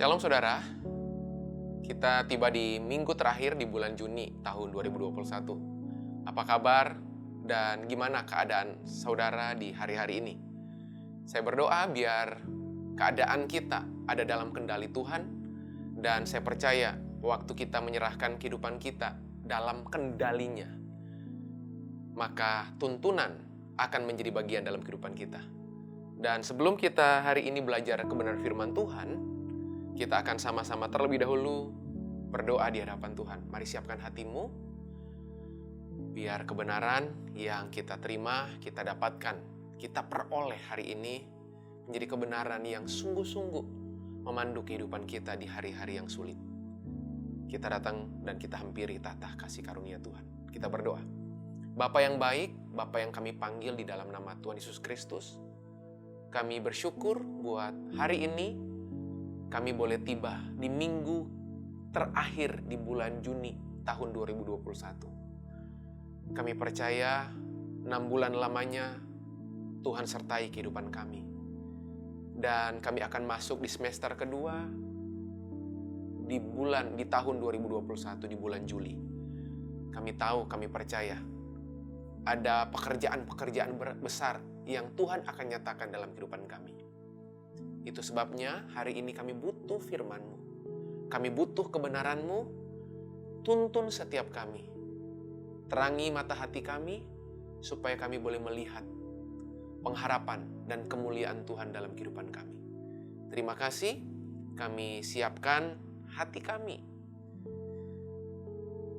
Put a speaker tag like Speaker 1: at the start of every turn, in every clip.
Speaker 1: Shalom saudara, kita tiba di minggu terakhir di bulan Juni tahun 2021. Apa kabar dan gimana keadaan saudara di hari-hari ini? Saya berdoa biar keadaan kita ada dalam kendali Tuhan, dan saya percaya waktu kita menyerahkan kehidupan kita dalam kendalinya, maka tuntunan akan menjadi bagian dalam kehidupan kita. Dan sebelum kita hari ini belajar kebenaran firman Tuhan, kita akan sama-sama terlebih dahulu berdoa di hadapan Tuhan. Mari siapkan hatimu, biar kebenaran yang kita terima, kita dapatkan, kita peroleh hari ini menjadi kebenaran yang sungguh-sungguh memandu kehidupan kita di hari-hari yang sulit. Kita datang dan kita hampiri tahta kasih karunia Tuhan. Kita berdoa. Bapa yang baik, Bapa yang kami panggil di dalam nama Tuhan Yesus Kristus, kami bersyukur buat hari ini kami boleh tiba di minggu terakhir di bulan Juni tahun 2021. Kami percaya 6 bulan lamanya Tuhan sertai kehidupan kami. Dan kami akan masuk di semester kedua di tahun 2021 di bulan Juli. Kami tahu, kami percaya ada pekerjaan-pekerjaan besar yang Tuhan akan nyatakan dalam kehidupan kami. Itu sebabnya hari ini kami butuh firman-Mu. Kami butuh kebenaran-Mu. Tuntun setiap kami. Terangi mata hati kami supaya kami boleh melihat pengharapan dan kemuliaan Tuhan dalam kehidupan kami. Terima kasih. Kami siapkan hati kami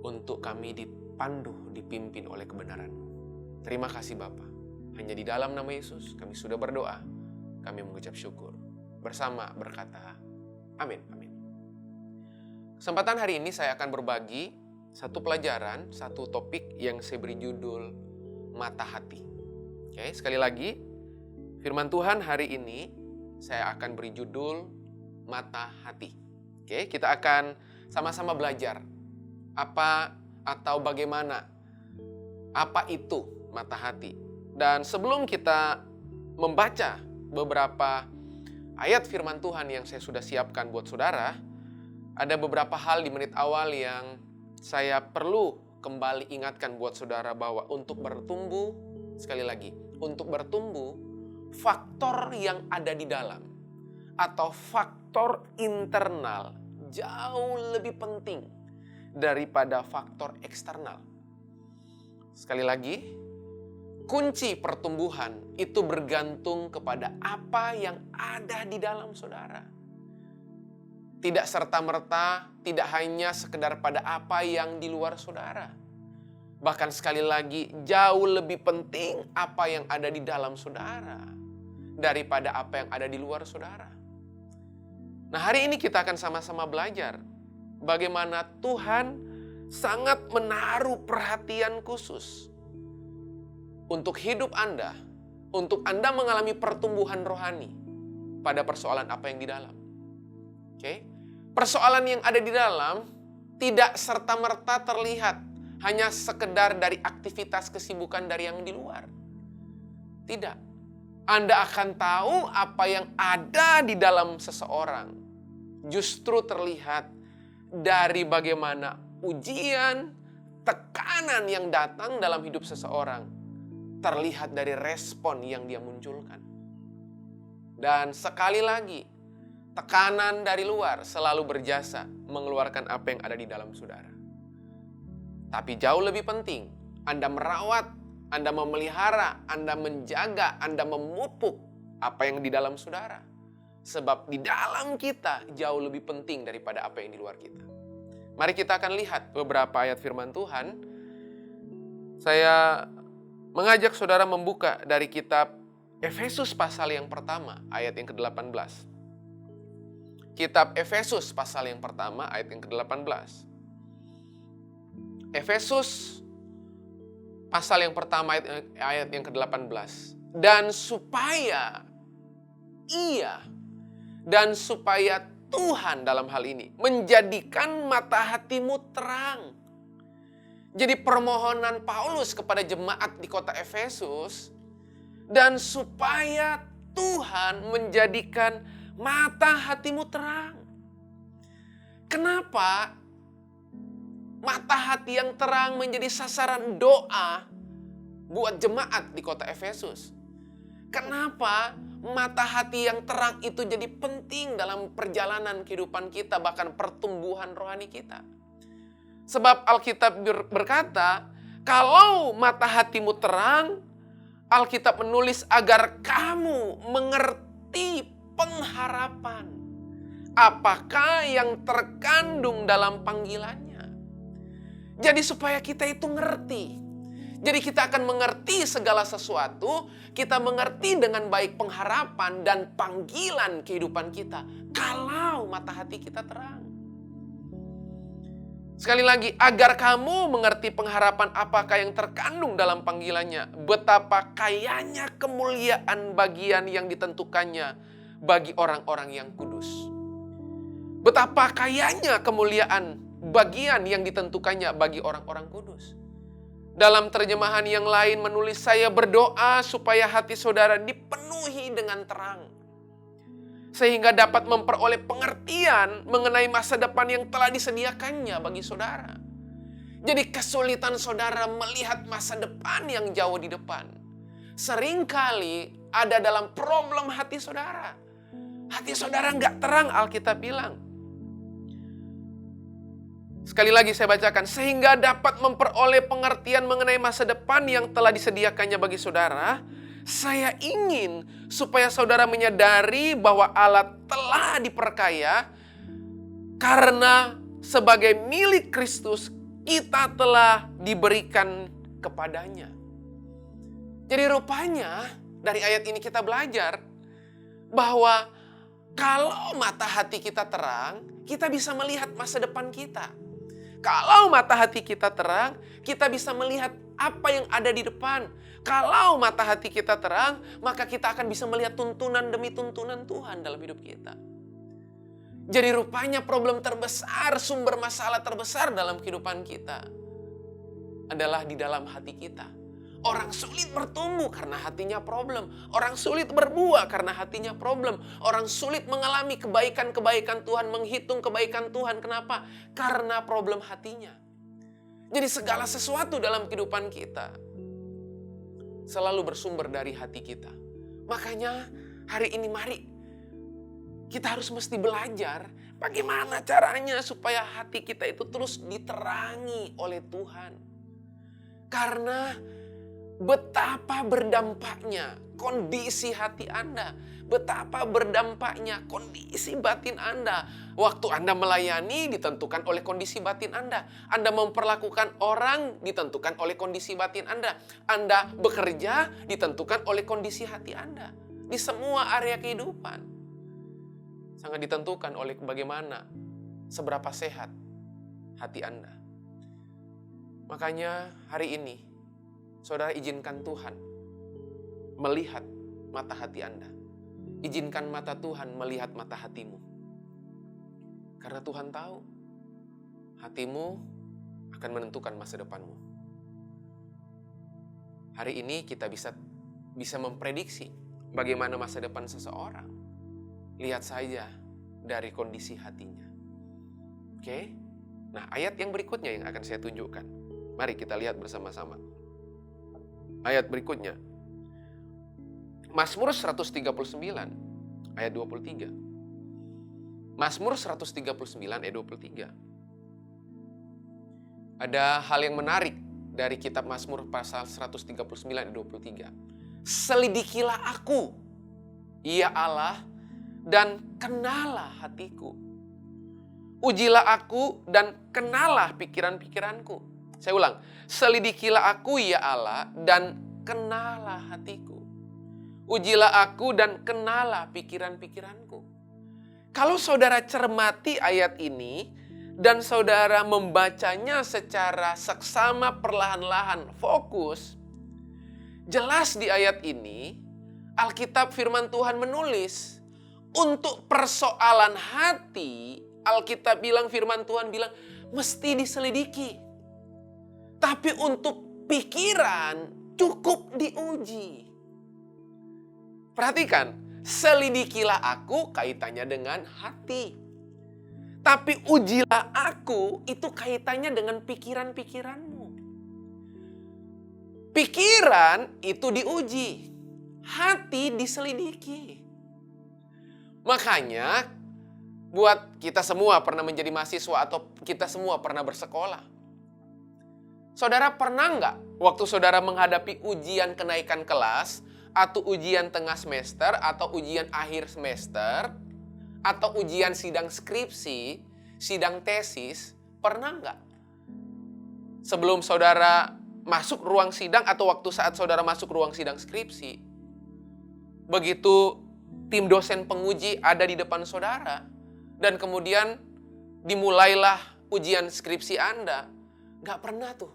Speaker 1: untuk kami dipandu, dipimpin oleh kebenaran-Mu. Terima kasih Bapa. Hanya di dalam nama Yesus kami sudah berdoa. Kami mengucap syukur. Bersama berkata, amin, amin. Kesempatan hari ini saya akan berbagi satu pelajaran, satu topik yang saya beri judul mata hati. Oke, sekali lagi, firman Tuhan hari ini saya akan beri judul mata hati. Oke, kita akan sama-sama belajar apa atau bagaimana, apa itu mata hati. Dan sebelum kita membaca beberapa ayat firman Tuhan yang saya sudah siapkan buat saudara, ada beberapa hal di menit awal yang saya perlu kembali ingatkan buat saudara bahwa untuk bertumbuh, sekali lagi, untuk bertumbuh, faktor yang ada di dalam atau faktor internal jauh lebih penting daripada faktor eksternal. Sekali lagi, kunci pertumbuhan itu bergantung kepada apa yang ada di dalam saudara. Tidak serta-merta, tidak hanya sekedar pada apa yang di luar saudara. Bahkan sekali lagi, jauh lebih penting apa yang ada di dalam saudara daripada apa yang ada di luar saudara. Nah, hari ini kita akan sama-sama belajar bagaimana Tuhan sangat menaruh perhatian khusus untuk hidup Anda, untuk Anda mengalami pertumbuhan rohani pada persoalan apa yang di dalam. Oke? Persoalan yang ada di dalam tidak serta-merta terlihat hanya sekedar dari aktivitas kesibukan dari yang di luar. Tidak. Anda akan tahu apa yang ada di dalam seseorang justru terlihat dari bagaimana ujian, tekanan yang datang dalam hidup seseorang terlihat dari respon yang dia munculkan. Dan sekali lagi, tekanan dari luar selalu berjasa mengeluarkan apa yang ada di dalam saudara. Tapi jauh lebih penting, Anda merawat, Anda memelihara, Anda menjaga, Anda memupuk apa yang di dalam saudara. Sebab di dalam kita jauh lebih penting daripada apa yang di luar kita. Mari kita akan lihat beberapa ayat firman Tuhan. Saya mengajak saudara membuka dari kitab Efesus pasal yang pertama, ayat yang ke-18. Kitab Efesus pasal yang pertama, ayat yang ke-18. Efesus pasal yang pertama, ayat yang ke-18. Dan supaya Tuhan dalam hal ini menjadikan mata hatimu terang. Jadi permohonan Paulus kepada jemaat di kota Efesus, dan supaya Tuhan menjadikan mata hatimu terang. Kenapa mata hati yang terang menjadi sasaran doa buat jemaat di kota Efesus? Kenapa mata hati yang terang itu jadi penting dalam perjalanan kehidupan kita, bahkan pertumbuhan rohani kita? Sebab Alkitab berkata, kalau mata hatimu terang, Alkitab menulis agar kamu mengerti pengharapan. Apakah yang terkandung dalam panggilannya? Jadi supaya kita itu ngerti. Jadi kita akan mengerti segala sesuatu, kita mengerti dengan baik pengharapan dan panggilan kehidupan kita. Kalau mata hati kita terang. Sekali lagi, agar kamu mengerti pengharapan apakah yang terkandung dalam panggilannya. Betapa kayanya kemuliaan bagian yang ditentukannya bagi orang-orang yang kudus. Betapa kayanya kemuliaan bagian yang ditentukannya bagi orang-orang kudus. Dalam terjemahan yang lain menulis, saya berdoa supaya hati saudara dipenuhi dengan terang, sehingga dapat memperoleh pengertian mengenai masa depan yang telah disediakannya bagi saudara. Jadi kesulitan saudara melihat masa depan yang jauh di depan seringkali ada dalam problem hati saudara. Hati saudara nggak terang, Alkitab bilang. Sekali lagi saya bacakan, sehingga dapat memperoleh pengertian mengenai masa depan yang telah disediakannya bagi saudara. Saya ingin supaya saudara menyadari bahwa Allah telah diperkaya karena sebagai milik Kristus kita telah diberikan kepadanya. Jadi rupanya dari ayat ini kita belajar bahwa kalau mata hati kita terang, kita bisa melihat masa depan kita. Kalau mata hati kita terang, kita bisa melihat apa yang ada di depan. Kalau mata hati kita terang, maka kita akan bisa melihat tuntunan demi tuntunan Tuhan dalam hidup kita. Jadi rupanya problem terbesar, sumber masalah terbesar dalam kehidupan kita adalah di dalam hati kita. Orang sulit bertumbuh karena hatinya problem. Orang sulit berbuah karena hatinya problem. Orang sulit mengalami kebaikan-kebaikan Tuhan, menghitung kebaikan Tuhan. Kenapa? Karena problem hatinya. Jadi segala sesuatu dalam kehidupan kita selalu bersumber dari hati kita. Makanya hari ini mari kita harus mesti belajar bagaimana caranya supaya hati kita itu terus diterangi oleh Tuhan. Karena betapa berdampaknya kondisi hati Anda. Betapa berdampaknya kondisi batin Anda. Waktu Anda melayani ditentukan oleh kondisi batin Anda. Anda memperlakukan orang ditentukan oleh kondisi batin Anda. Anda bekerja ditentukan oleh kondisi hati Anda. Di semua area kehidupan. Sangat ditentukan oleh bagaimana, seberapa sehat hati Anda. Makanya hari ini saudara izinkan Tuhan melihat mata hati Anda. Izinkan mata Tuhan melihat mata hatimu. Karena Tuhan tahu hatimu akan menentukan masa depanmu. Hari ini kita bisa memprediksi bagaimana masa depan seseorang. Lihat saja dari kondisi hatinya. Oke? Nah, ayat yang berikutnya yang akan saya tunjukkan. Mari kita lihat bersama-sama. Ayat berikutnya. Mazmur 139 ayat 23. Mazmur 139 ayat 23. Ada hal yang menarik dari kitab Mazmur pasal 139 ayat 23. Selidikilah aku, ya Allah, dan kenalah hatiku. Ujilah aku dan kenalah pikiran-pikiranku. Saya ulang, selidikilah aku ya Allah dan kenalah hatiku. Ujilah aku dan kenalah pikiran-pikiranku. Kalau saudara cermati ayat ini dan saudara membacanya secara seksama perlahan-lahan fokus, jelas di ayat ini Alkitab firman Tuhan menulis untuk persoalan hati, Alkitab bilang, firman Tuhan bilang mesti diselidiki. Tapi untuk pikiran cukup diuji. Perhatikan, selidikilah aku kaitannya dengan hati. Tapi ujilah aku, itu kaitannya dengan pikiran-pikiranmu. Pikiran itu diuji, hati diselidiki. Makanya, buat kita semua pernah menjadi mahasiswa atau kita semua pernah bersekolah. Saudara pernah nggak waktu saudara menghadapi ujian kenaikan kelas, atau ujian tengah semester, atau ujian akhir semester, atau ujian sidang skripsi, sidang tesis, pernah nggak sebelum saudara masuk ruang sidang atau waktu saat saudara masuk ruang sidang skripsi, begitu tim dosen penguji ada di depan saudara, dan kemudian dimulailah ujian skripsi Anda, nggak pernah tuh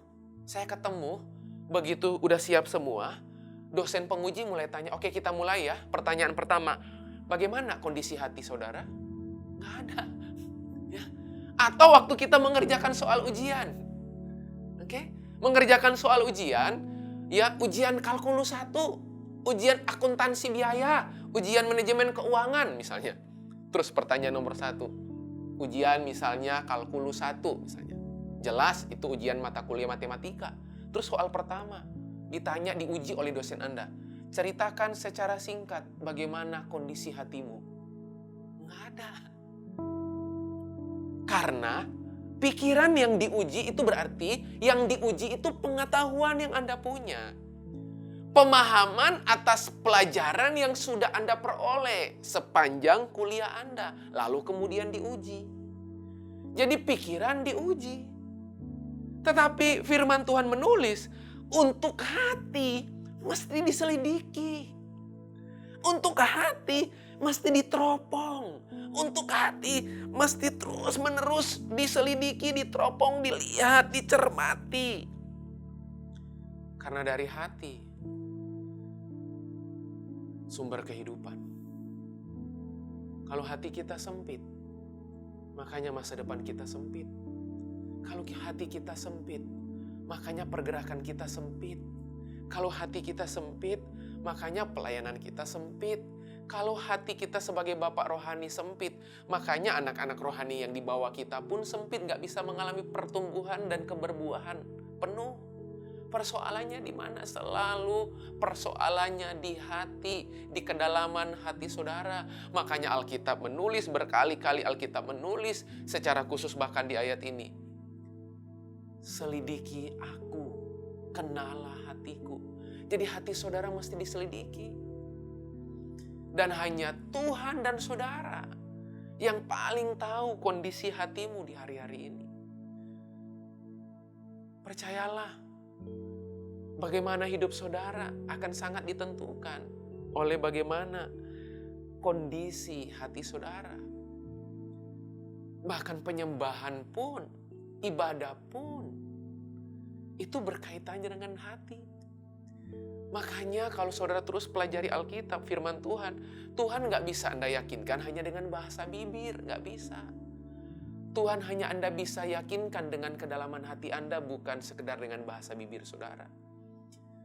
Speaker 1: saya ketemu, begitu udah siap semua, dosen penguji mulai tanya, oke kita mulai ya, pertanyaan pertama, bagaimana kondisi hati saudara? Nggak ada. Ya. Atau waktu kita mengerjakan soal ujian. Oke? Mengerjakan soal ujian, ya ujian kalkulus 1, ujian akuntansi biaya, ujian manajemen keuangan misalnya. Terus pertanyaan nomor 1, ujian misalnya kalkulus 1 misalnya. Jelas itu ujian mata kuliah matematika. Terus soal pertama, ditanya diuji oleh dosen Anda. Ceritakan secara singkat bagaimana kondisi hatimu. Nggak ada. Karena pikiran yang diuji itu berarti yang diuji itu pengetahuan yang Anda punya. Pemahaman atas pelajaran yang sudah Anda peroleh sepanjang kuliah Anda. Lalu kemudian diuji. Jadi pikiran diuji. Tetapi firman Tuhan menulis, untuk hati mesti diselidiki. Untuk hati mesti diteropong. Untuk hati mesti terus-menerus diselidiki, diteropong, dilihat, dicermati. Karena dari hati sumber kehidupan. Kalau hati kita sempit, makanya masa depan kita sempit. Kalau hati kita sempit, makanya pergerakan kita sempit. Kalau hati kita sempit, makanya pelayanan kita sempit. Kalau hati kita sebagai bapak rohani sempit, makanya anak-anak rohani yang dibawa kita pun sempit, gak bisa mengalami pertumbuhan dan keberbuahan penuh. Persoalannya di mana? Selalu persoalannya di hati, di kedalaman hati saudara. Makanya Alkitab menulis, berkali-kali Alkitab menulis secara khusus bahkan di ayat ini. Selidiki aku, kenalah hatiku. Jadi hati saudara mesti diselidiki. Dan hanya Tuhan dan saudara yang paling tahu kondisi hatimu di hari-hari ini. Percayalah, bagaimana hidup saudara akan sangat ditentukan oleh bagaimana kondisi hati saudara. Bahkan penyembahan pun, ibadah pun, itu berkaitannya dengan hati. Makanya kalau saudara terus pelajari Alkitab, firman Tuhan, Tuhan gak bisa Anda yakinkan hanya dengan bahasa bibir, gak bisa. Tuhan hanya Anda bisa yakinkan dengan kedalaman hati Anda, bukan sekedar dengan bahasa bibir saudara.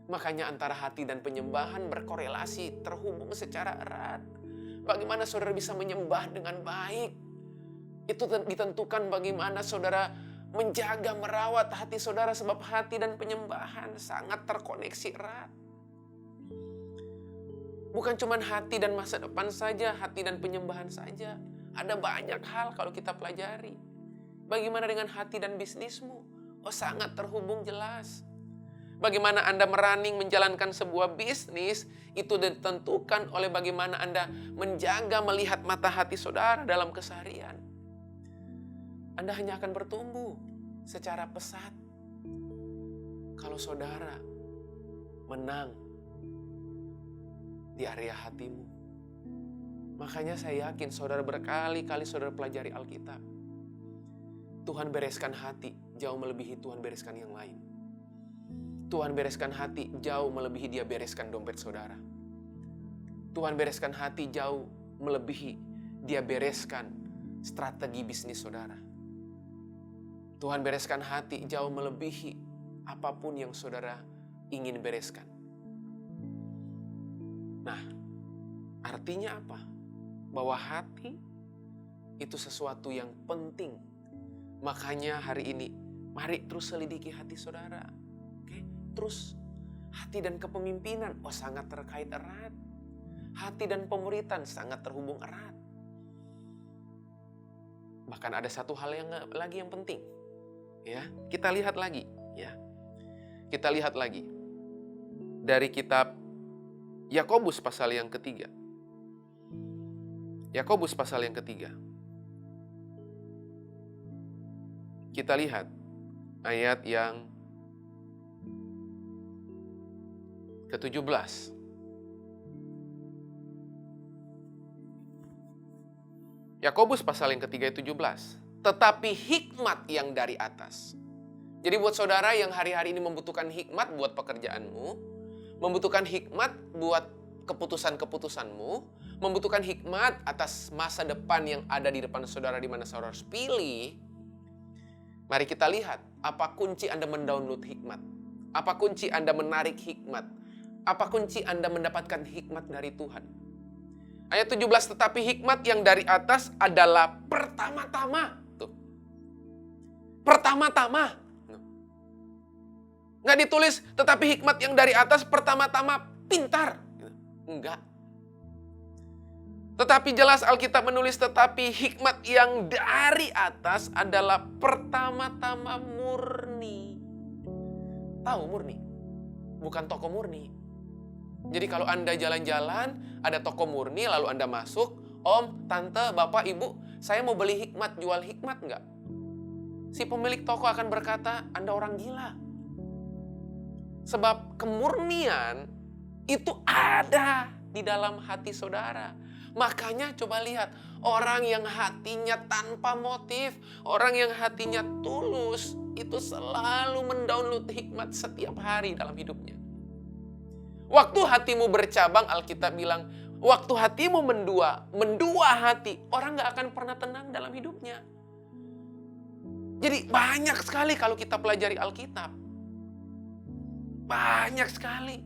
Speaker 1: Makanya antara hati dan penyembahan berkorelasi, terhubung secara erat. Bagaimana saudara bisa menyembah dengan baik, itu ditentukan bagaimana saudara menjaga, merawat hati saudara, sebab hati dan penyembahan sangat terkoneksi erat. Bukan cuma hati dan masa depan saja, hati dan penyembahan saja. Ada banyak hal kalau kita pelajari. Bagaimana dengan hati dan bisnismu? Oh, sangat terhubung jelas. Bagaimana Anda merunning menjalankan sebuah bisnis, itu ditentukan oleh bagaimana Anda menjaga melihat mata hati saudara dalam keseharian. Anda hanya akan bertumbuh secara pesat kalau saudara menang di area hatimu. Makanya saya yakin saudara berkali-kali saudara pelajari Alkitab. Tuhan bereskan hati jauh melebihi Tuhan bereskan yang lain. Tuhan bereskan hati jauh melebihi Dia bereskan dompet saudara. Tuhan bereskan hati jauh melebihi Dia bereskan strategi bisnis saudara. Tuhan bereskan hati jauh melebihi apapun yang saudara ingin bereskan. Nah, artinya apa? Bahwa hati itu sesuatu yang penting. Makanya hari ini, mari terus selidiki hati saudara. Oke? Terus, hati dan kepemimpinan, sangat terkait erat. Hati dan pemuritan sangat terhubung erat. Bahkan ada satu hal yang lagi yang penting. Ya, kita lihat lagi, ya. Kita lihat lagi dari kitab Yakobus pasal yang ketiga. Yakobus pasal yang ketiga. Kita lihat ayat yang ke-17. Yakobus pasal yang ketiga 17. Tetapi hikmat yang dari atas. Jadi buat saudara yang hari-hari ini membutuhkan hikmat buat pekerjaanmu, membutuhkan hikmat buat keputusan-keputusanmu, membutuhkan hikmat atas masa depan yang ada di depan saudara di mana saudara harus pilih. Mari kita lihat apa kunci Anda mendownload hikmat. Apa kunci Anda menarik hikmat. Apa kunci Anda mendapatkan hikmat dari Tuhan. Ayat 17, tetapi hikmat yang dari atas adalah pertama-tama. Tuh. Pertama-tama. Nggak ditulis, tetapi hikmat yang dari atas pertama-tama pintar. Enggak. Tetapi jelas Alkitab menulis, tetapi hikmat yang dari atas adalah pertama-tama murni. Tahu murni? Bukan toko murni. Jadi kalau Anda jalan-jalan, ada toko murni, lalu Anda masuk, Om, Tante, Bapak, Ibu, saya mau beli hikmat, jual hikmat enggak? Si pemilik toko akan berkata, Anda orang gila. Sebab kemurnian itu ada di dalam hati saudara. Makanya coba lihat, orang yang hatinya tanpa motif, orang yang hatinya tulus, itu selalu mendownload hikmat setiap hari dalam hidupnya. Waktu hatimu bercabang, Alkitab bilang, waktu hatimu mendua hati, orang gak akan pernah tenang dalam hidupnya. Jadi banyak sekali kalau kita pelajari Alkitab. Banyak sekali.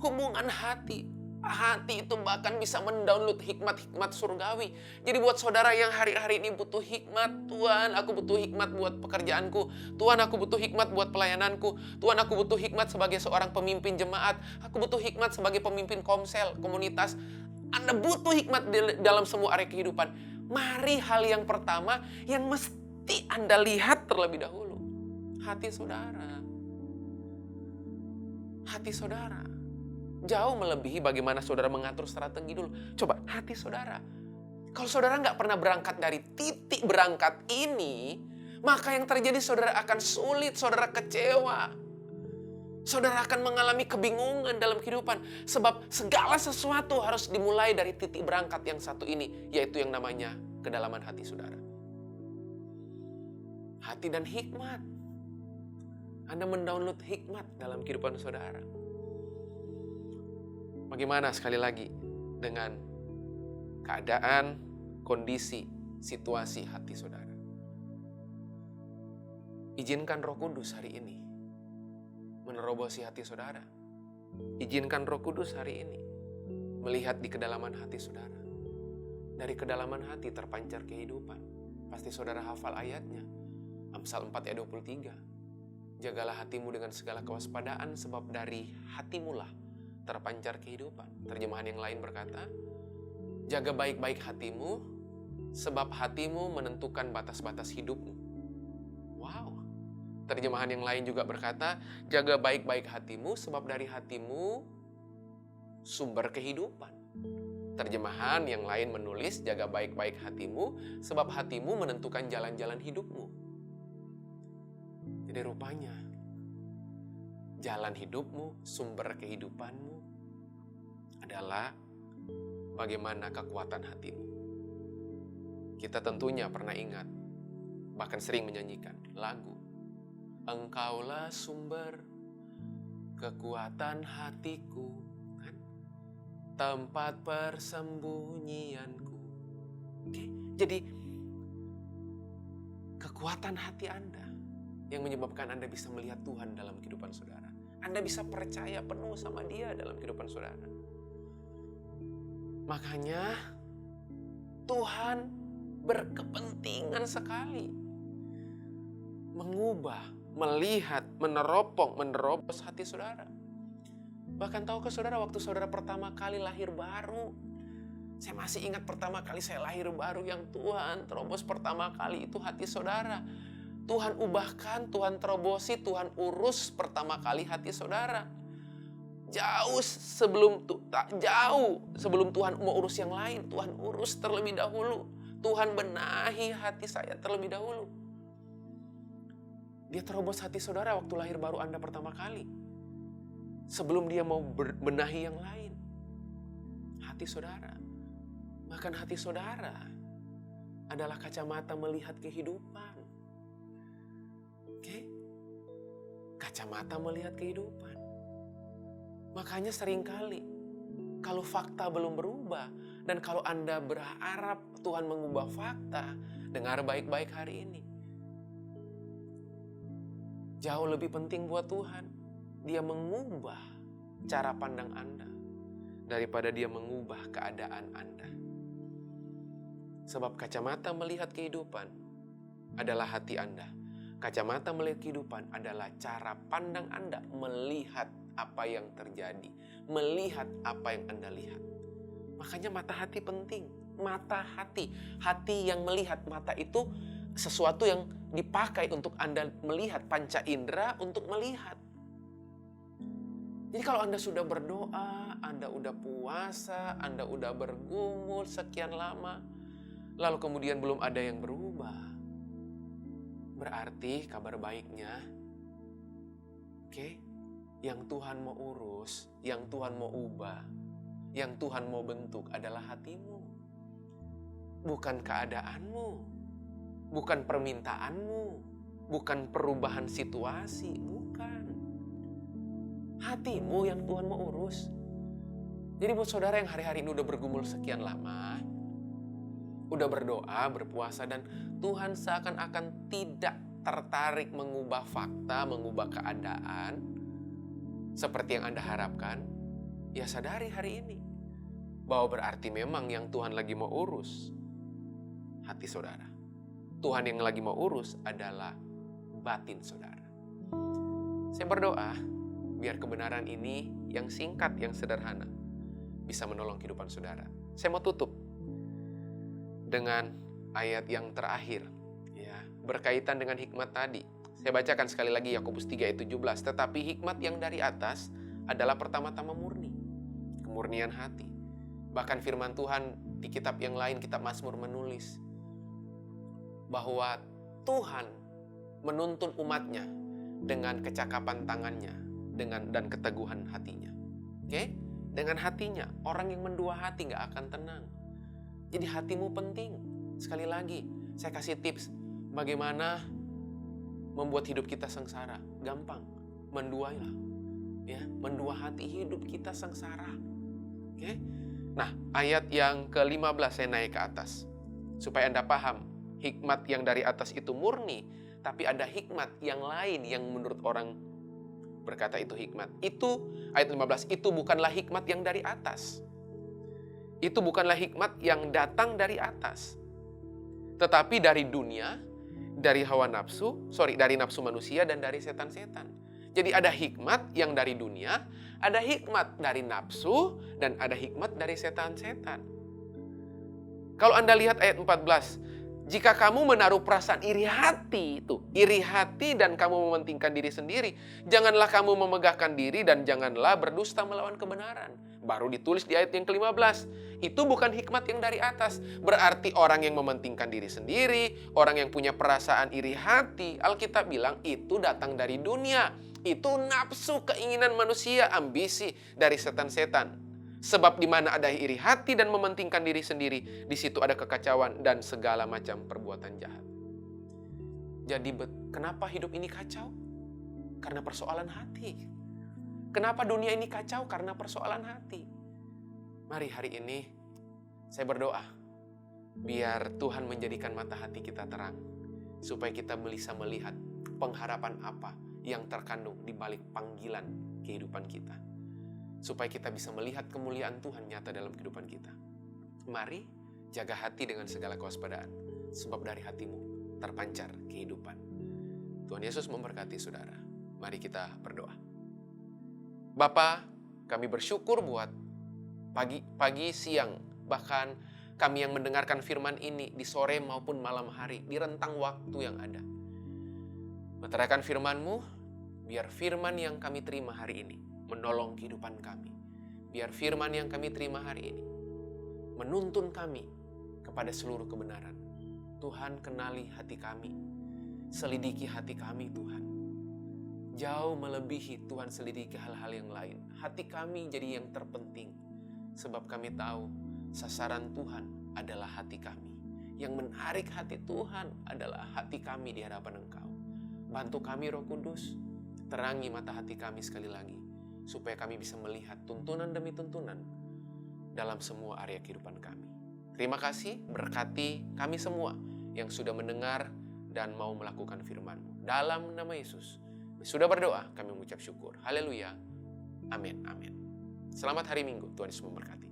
Speaker 1: Hubungan hati. Hati itu bahkan bisa mendownload hikmat-hikmat surgawi. Jadi buat saudara yang hari-hari ini butuh hikmat, Tuhan aku butuh hikmat buat pekerjaanku, Tuhan aku butuh hikmat buat pelayananku, Tuhan aku butuh hikmat sebagai seorang pemimpin jemaat, aku butuh hikmat sebagai pemimpin komsel, komunitas. Anda butuh hikmat dalam semua area kehidupan. Mari hal yang pertama yang mesti Anda lihat terlebih dahulu. Hati saudara. Hati saudara. Jauh melebihi bagaimana saudara mengatur strategi dulu. Coba hati saudara. Kalau saudara nggak pernah berangkat dari titik berangkat ini, maka yang terjadi saudara akan sulit, saudara kecewa. Saudara akan mengalami kebingungan dalam kehidupan. Sebab segala sesuatu harus dimulai dari titik berangkat yang satu ini, yaitu yang namanya kedalaman hati saudara. Hati dan hikmat. Anda mendownload hikmat dalam kehidupan saudara. Bagaimana sekali lagi dengan keadaan, kondisi, situasi hati saudara? Izinkan Roh Kudus hari ini menerobosi hati saudara. Izinkan Roh Kudus hari ini melihat di kedalaman hati saudara. Dari kedalaman hati terpancar kehidupan. Pasti saudara hafal ayatnya. Amsal 4 ayat 23. Jagalah hatimu dengan segala kewaspadaan sebab dari hatimulah terpancar kehidupan. Terjemahan yang lain berkata, jaga baik-baik hatimu, sebab hatimu menentukan batas-batas hidupmu. Wow. Terjemahan yang lain juga berkata, jaga baik-baik hatimu, sebab dari hatimu sumber kehidupan. Terjemahan yang lain menulis, jaga baik-baik hatimu, sebab hatimu menentukan jalan-jalan hidupmu. Jadi rupanya, jalan hidupmu, sumber kehidupanmu adalah bagaimana kekuatan hatimu. Kita tentunya pernah ingat, bahkan sering menyanyikan lagu, Engkaulah sumber kekuatan hatiku, kan? Tempat persembunyianku. Oke, jadi kekuatan hati Anda yang menyebabkan Anda bisa melihat Tuhan dalam kehidupan saudara. Anda bisa percaya penuh sama Dia dalam kehidupan saudara. Makanya Tuhan berkepentingan sekali. Mengubah, melihat, menerobos hati saudara. Bahkan tahukah saudara, waktu saudara pertama kali lahir baru, saya masih ingat pertama kali saya lahir baru yang Tuhan terobos pertama kali itu hati saudara. Tuhan ubahkan, Tuhan terobosi, Tuhan urus pertama kali hati saudara. Jauh sebelum Tuhan mau urus yang lain, Tuhan urus terlebih dahulu. Tuhan benahi hati saya terlebih dahulu. Dia terobos hati saudara waktu lahir baru Anda pertama kali. Sebelum dia mau benahi yang lain. Hati saudara. Bahkan hati saudara adalah kacamata melihat kehidupan. Oke? Kacamata melihat kehidupan. Makanya seringkali kalau fakta belum berubah dan kalau Anda berharap Tuhan mengubah fakta, dengar baik-baik hari ini. Jauh lebih penting buat Tuhan, Dia mengubah cara pandang Anda daripada Dia mengubah keadaan Anda. Sebab kacamata melihat kehidupan adalah hati Anda. Kacamata melihat kehidupan adalah cara pandang Anda melihat apa yang terjadi, melihat apa yang Anda lihat. Makanya mata hati penting. Mata hati, hati yang melihat. Mata itu sesuatu yang dipakai untuk Anda melihat, panca indera untuk melihat. Jadi kalau Anda sudah berdoa, Anda udah puasa, Anda udah bergumul sekian lama, lalu kemudian belum ada yang berubah, berarti kabar baiknya, yang Tuhan mau urus, yang Tuhan mau ubah, yang Tuhan mau bentuk adalah hatimu. Bukan keadaanmu. Bukan permintaanmu, bukan perubahan situasi, bukan. Hatimu yang Tuhan mau urus. Jadi buat saudara yang hari-hari ini udah bergumul sekian lama, udah berdoa, berpuasa, dan Tuhan seakan-akan tidak tertarik mengubah fakta, mengubah keadaan, seperti yang Anda harapkan, ya sadari hari ini, bahwa berarti memang yang Tuhan lagi mau urus, hati saudara. Tuhan yang lagi mau urus adalah batin saudara. Saya berdoa biar kebenaran ini yang singkat, yang sederhana bisa menolong kehidupan saudara. Saya mau tutup dengan ayat yang terakhir, ya, berkaitan dengan hikmat tadi. Saya bacakan sekali lagi Yakobus 3 ayat 17. Tetapi hikmat yang dari atas adalah pertama-tama murni, kemurnian hati. Bahkan firman Tuhan di kitab yang lain, kitab Mazmur, menulis bahwa Tuhan menuntun umatnya dengan kecakapan tangannya dan keteguhan hatinya. Dengan hatinya, orang yang mendua hati gak akan tenang. Jadi hatimu penting. Sekali lagi, saya kasih tips bagaimana membuat hidup kita sengsara. Gampang, menduailah. Ya, mendua hati, hidup kita sengsara. Nah, ayat yang ke-15 saya naik ke atas supaya Anda paham. Hikmat yang dari atas itu murni, tapi ada hikmat yang lain yang menurut orang berkata itu hikmat. Itu ayat 15, itu bukanlah hikmat yang dari atas. Itu bukanlah hikmat yang datang dari atas. Tetapi dari dunia, dari hawa nafsu, dari nafsu manusia dan dari setan-setan. Jadi ada hikmat yang dari dunia, ada hikmat dari nafsu, dan ada hikmat dari setan-setan. Kalau Anda lihat ayat 14, jika kamu menaruh perasaan iri hati dan kamu mementingkan diri sendiri, janganlah kamu memegahkan diri dan janganlah berdusta melawan kebenaran. Baru ditulis di ayat yang ke-15. Itu bukan hikmat yang dari atas. Berarti orang yang mementingkan diri sendiri, orang yang punya perasaan iri hati, Alkitab bilang itu datang dari dunia. Itu nafsu, keinginan manusia, ambisi dari setan-setan. Sebab di mana ada iri hati dan mementingkan diri sendiri, di situ ada kekacauan dan segala macam perbuatan jahat. Jadi kenapa hidup ini kacau? Karena persoalan hati. Kenapa dunia ini kacau? Karena persoalan hati. Mari hari ini saya berdoa biar Tuhan menjadikan mata hati kita terang, supaya kita bisa melihat pengharapan apa yang terkandung di balik panggilan kehidupan kita. Supaya kita bisa melihat kemuliaan Tuhan nyata dalam kehidupan kita. Mari jaga hati dengan segala kewaspadaan. sebab dari hatimu terpancar kehidupan. Tuhan Yesus memberkati saudara. Mari kita berdoa. Bapa, kami bersyukur buat pagi, siang, bahkan kami yang mendengarkan firman ini di sore maupun malam hari, di rentang waktu yang ada. Meteraikan firman-Mu, biar firman yang kami terima hari ini menolong kehidupan kami. Biar firman yang kami terima hari ini menuntun kami kepada seluruh kebenaran. Tuhan, kenali hati kami, selidiki hati kami Tuhan. Jauh melebihi Tuhan selidiki hal-hal yang lain. Hati kami jadi yang terpenting, sebab kami tahu sasaran Tuhan adalah hati kami. Yang menarik hati Tuhan adalah hati kami di hadapan Engkau. Bantu kami Roh Kudus, terangi mata hati kami sekali lagi, supaya kami bisa melihat tuntunan demi tuntunan dalam semua area kehidupan kami. Terima kasih, berkati kami semua yang sudah mendengar dan mau melakukan firman-Mu. Dalam nama Yesus, sudah berdoa, kami mengucap syukur. Haleluya. Amin, amin. Selamat hari Minggu, Tuhan Yesus memberkati.